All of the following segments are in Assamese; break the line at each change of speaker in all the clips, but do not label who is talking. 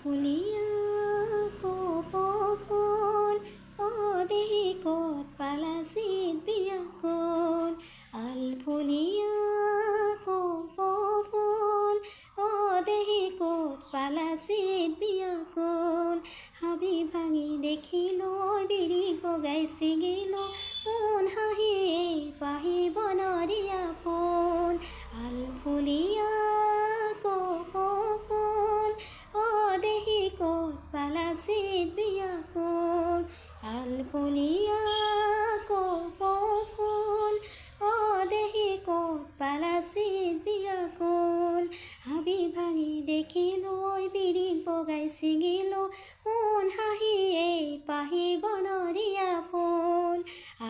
ফুলিয়া কপৌফুল দেহি ক'ত পালাচিত বিয়াকুল আলফুলিয়া কপৌফুল দেহি ক'ত পালাচিত বিয়াকুল হাবি ভাঙি দেখিলো বিৰি বগাই ছিগিলো মোন হাঁহিয়ে পাহিব নদিয়া ফুল আলফুলিয়া কপৌফুল দেহি ক'ত পালাচিত বিয়াকুল আলফুলিয়া কপৌফুল দেহি ক'ত পালাচিত বিয়াকুল হাবি ভাঙি দেখিলো বিৰি বগাই ছিগিলো মোন হাঁহিয়ে পাহিব নদিয়া ফুল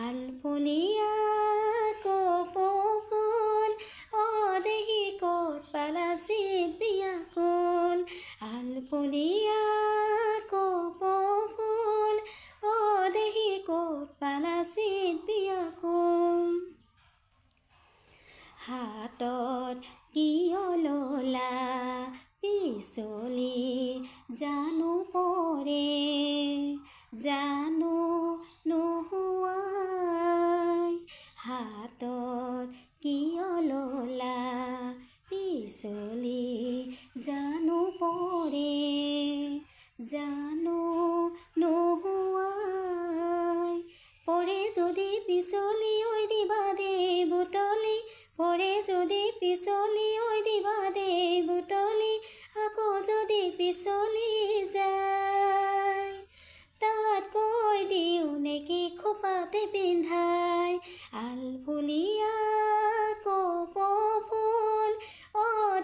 আলফুলিয়া কপৌফুল দেহি ক'ত পালাচিত বিয়াকুল আলফুলিয়া কপৌফুল দেহি ক'ত পালাচিত বিয়াকুল হাতত কিয়ললা পিছলি জানো পৰে জানো নোহোৱাই হাতত কিয়ললা পিছলি জানো পৰে জানো নোহোৱাই পৰে যদি পিছলি ঐ দিবা দে বুটলি পৰে যদি পিছলি ঐ দিবা দে বুটলি আকৌ যদি পিছলি যায় তাত কৈ দিওঁ নেকি খোপাতে পিন্ধাই আলফুলিয়া কপৌফুল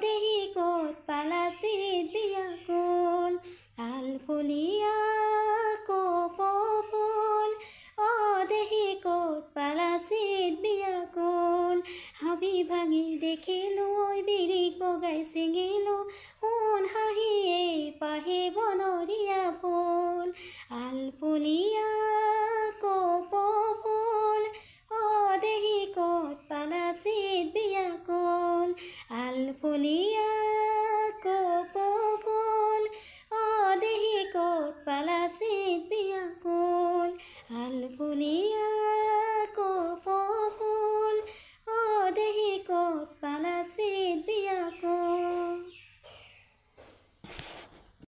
দেহি ক'ত পালাচিত বিয়াকুল আলফুলিয়া কপৌফুল দেহি ক'ত পালাচিত বিয়াকুল হাবি ভাঙি দেখিলো বিৰিক বগাই ছিগিলো মোন হাঁহিয়ে পাহিব নদিয়া ফুল আলফুলিয়া